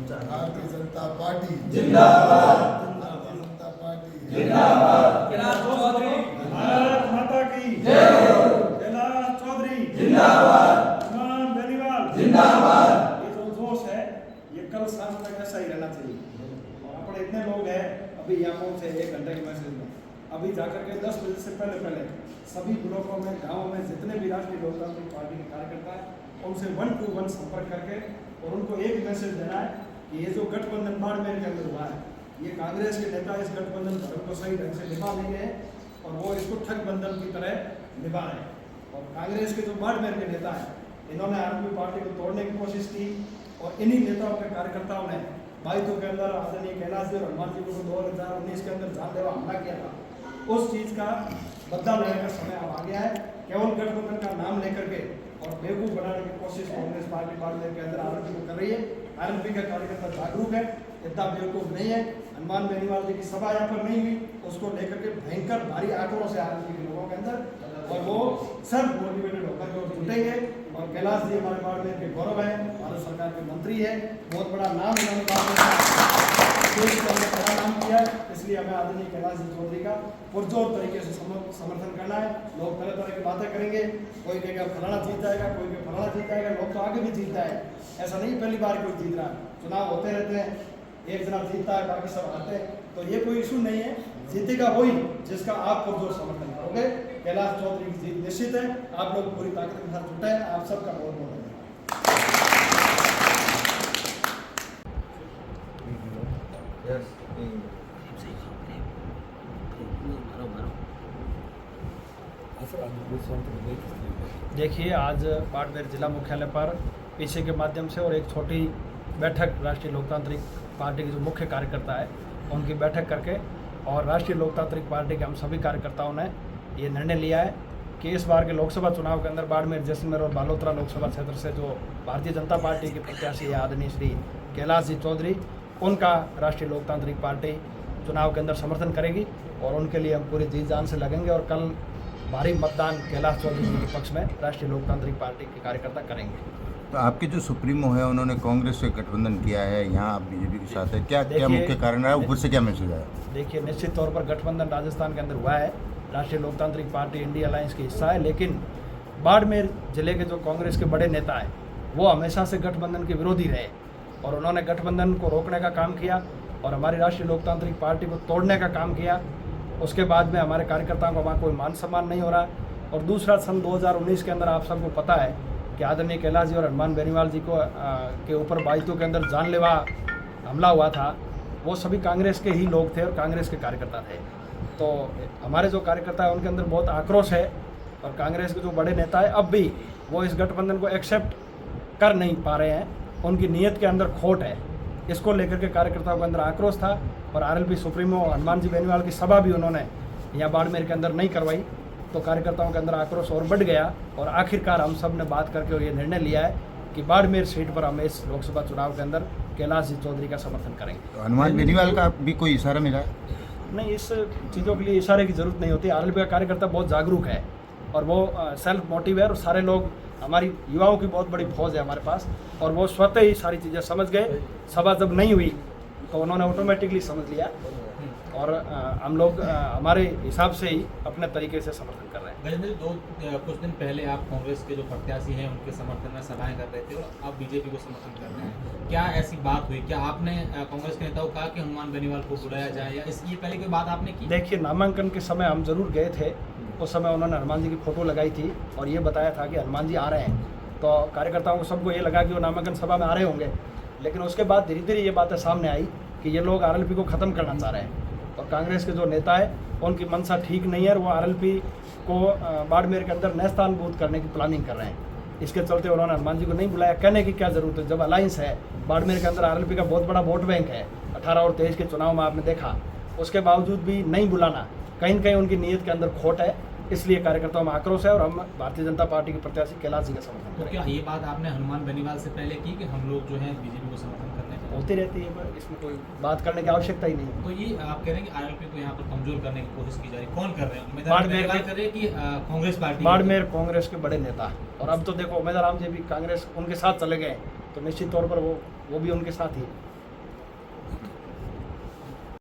Bharatiya Janata party जिंदाबाद। Bharatiya Janata party जिंदाबाद। कैलाश चौधरी भारत माता की जय हो। कैलाश चौधरी जिंदाबाद। हनुमान बेनीवाल जिंदाबाद। ये जो जोश है ये कल शाम तक ऐसा ही रहना चाहिए। और अपने इतने लोग हैं अभी यहाँ पहुंचे 1 घंटे के मैसेज में, अभी जाकर के 10 बजे से पहले सभी ब्लॉकों में गाँव में जितने भी राष्ट्रीय लोकतांत्रिक पार्टी के कार्यकर्ता हैं उनसे 1 to 1 संपर्क करके और उनको एक मैसेज देना है कि ये जो गठबंधन बाड़मेर के अंदर हुआ है, ये कांग्रेस के नेता इस गठबंधन धर्म को सही ढंग से निभा नहीं है और वो इसको ठगबंधन की तरह निभा रहे हैं। और कांग्रेस के जो बाड़मेर के नेता हैं इन्होंने आरएलपी पार्टी को तोड़ने की कोशिश की और इन्हीं नेताओं के कार्यकर्ताओं ने बाइतों के अंदर आदरणीय कैलाश जी और हनुमान जी को 2019 के अंदर जानलेवा हमला किया था। उस चीज़ का बदला लेने का समय अब आ गया है। केवल गठबंधन का नाम लेकर के और बेवकूफ बनाने की कोशिश कांग्रेस पार्टी बाड़मेर के अंदर आरएलपी को कर रही है। आरएलपी का कार्यकर्ता जागरूक है, इतना बेवकूफ नहीं है। हनुमान बेनीवाल जी की सभा यहाँ पर नहीं हुई, उसको लेकर के भयंकर भारी आक्रोश है आरएलपी के लोगों के अंदर और वो सब मोटिवेटेड होकर के जुटेंगे। और कैलाश जी हमारे बाड़मेर के गौरव है, भारत सरकार के मंत्री है, बहुत बड़ा नाम इन्होंने बड़ा नाम किया है, इसलिए हमें आदरणीय कैलाश जी चौधरी का पुरजोर तरीके से समर्थन करना है। लोग तरह तरह की बातें करेंगे, कोई कहेगा फलाना जीत जाएगा, कोई कहेगा फलाना जीत जाएगा, लोग तो आगे भी जीतता है, ऐसा नहीं पहली बार कोई जीत रहा है। चुनाव होते रहते हैं, एक जना जीतता है बाकी सब हारते हैं, तो ये कोई इशू नहीं है। जीतेगा वही जिसका आप पुरजोर समर्थन करोगे। कैलाश चौधरी की जीत निश्चित है, आप लोग पूरी ताकत के साथ जुटे हैं। आप सबका बहुत बहुत धन्यवाद। देखिए, आज बाड़मेर जिला मुख्यालय पर पीसी के माध्यम से और एक छोटी बैठक राष्ट्रीय लोकतांत्रिक पार्टी के जो मुख्य कार्यकर्ता है उनकी बैठक करके और राष्ट्रीय लोकतांत्रिक पार्टी के हम सभी कार्यकर्ताओं ने ये निर्णय लिया है कि इस बार के लोकसभा चुनाव के अंदर बाड़मेर, जैसलमेर और बालोतरा लोकसभा क्षेत्र से जो भारतीय जनता पार्टी के प्रत्याशी है आदरणीय श्री कैलाश जी चौधरी, उनका राष्ट्रीय लोकतांत्रिक पार्टी चुनाव के अंदर समर्थन करेगी और उनके लिए हम पूरी जी जान से लगेंगे और कल भारी मतदान कैलाश चौधरी जी के पक्ष में राष्ट्रीय लोकतांत्रिक पार्टी के कार्यकर्ता करेंगे। तो आपके जो सुप्रीमो है उन्होंने कांग्रेस से गठबंधन किया है, यहाँ आप बीजेपी के साथ है, क्या मुख्य कारण रहा है, ऊपर से क्या मैसेज आया? देखिए, निश्चित तौर पर गठबंधन राजस्थान के अंदर हुआ है, राष्ट्रीय लोकतांत्रिक पार्टी इंडिया अलायंस की हिस्सा है, लेकिन बाड़मेर जिले के जो कांग्रेस के बड़े नेता हैं वो हमेशा से गठबंधन के विरोधी रहे और उन्होंने गठबंधन को रोकने का काम किया और हमारी राष्ट्रीय लोकतांत्रिक पार्टी को तोड़ने का काम किया। उसके बाद में हमारे कार्यकर्ताओं को वहाँ कोई मान सम्मान नहीं हो रहा। और दूसरा, सन 2019 के अंदर आप सबको पता है कि आदरणीय कैलाश जी और हनुमान बेनीवाल जी को के ऊपर बाइतों के अंदर जानलेवा हमला हुआ था, वो सभी कांग्रेस के ही लोग थे और कांग्रेस के कार्यकर्ता थे। तो हमारे जो कार्यकर्ता है उनके अंदर बहुत आक्रोश है और कांग्रेस के जो बड़े नेता है अब भी वो इस गठबंधन को एक्सेप्ट कर नहीं पा रहे हैं, उनकी नीयत के अंदर खोट है। इसको लेकर के कार्यकर्ताओं के अंदर आक्रोश था और आरएलपी सुप्रीमो हनुमान जी बेनीवाल की सभा भी उन्होंने यहाँ बाड़मेर के अंदर नहीं करवाई, तो कार्यकर्ताओं के अंदर आक्रोश और बढ़ गया और आखिरकार हम सब ने बात करके और ये निर्णय लिया है कि बाड़मेर सीट पर हम इस लोकसभा चुनाव के अंदर कैलाश जी चौधरी का समर्थन करेंगे। तो हनुमान बेनीवाल का भी कोई इशारा मिला? नहीं, इस चीज़ों के लिए इशारे की जरूरत नहीं होती। आरएलपी का कार्यकर्ता बहुत जागरूक है और वो सेल्फ मोटिव है और सारे लोग, हमारी युवाओं की बहुत बड़ी फौज है हमारे पास और वो स्वतः ही सारी चीज़ें समझ गए। सभा जब नहीं हुई तो उन्होंने ऑटोमेटिकली समझ लिया और हम लोग हमारे हिसाब से ही अपने तरीके से समर्थन कर रहे हैं। गजेंद्र, कुछ दिन पहले आप कांग्रेस के जो प्रत्याशी हैं उनके समर्थन में सभाएं कर रहे थे और आप बीजेपी को समर्थन कर रहे हैं, क्या ऐसी बात हुई? क्या आपने कांग्रेस के नेताओं को कहा कि हनुमान बेनीवाल को बुलाया जाए या इसकी पहले कोई बात आपने की? देखिए, नामांकन के समय हम जरूर गए थे, उस समय उन्होंने हनुमान जी की फ़ोटो लगाई थी और ये बताया था कि हनुमान जी आ रहे हैं, तो कार्यकर्ताओं को सबको ये लगा कि वो नामांकन सभा में आ रहे होंगे। लेकिन उसके बाद धीरे धीरे ये बातें सामने आई कि ये लोग आरएलपी को ख़त्म करना चाह रहे हैं और कांग्रेस के जो नेता है उनकी मंशा ठीक नहीं है और वो आरएलपी को बाड़मेर के अंदर नेस्तानबूद करने की प्लानिंग कर रहे हैं। इसके चलते उन्होंने हनुमान जी को नहीं बुलाया। कहने की क्या ज़रूरत है, जब अलायंस है, बाड़मेर के अंदर आरएलपी का बहुत बड़ा वोट बैंक है, 18 और 23 के चुनाव में आपने देखा, उसके बावजूद भी नहीं बुलाना, कहीं न कहीं उनकी नीयत के अंदर खोट है। इसलिए कार्यकर्ताओं में आक्रोश है और हम भारतीय जनता पार्टी के प्रत्याशी कैलाश जी का समर्थन तो क्या ये बात आपने हनुमान बेनीवाल से पहले की कि हम लोग जो है बीजेपी को समर्थन करने होती रहती है, पर इसमें कोई बात करने की आवश्यकता ही नहीं है। तो ये आप कह रहे हैं कि आरएलपी को यहाँ पर कमजोर करने की कोशिश की जा रही है, कौन कर रहे हैं? बाड़मेर कर रहे हैं कि कांग्रेस पार्टी? बाड़मेर कांग्रेस के बड़े नेता, और अब तो देखो उमेदवार राम जी भी कांग्रेस उनके साथ चले गए, तो निश्चित तौर पर वो भी उनके साथ ही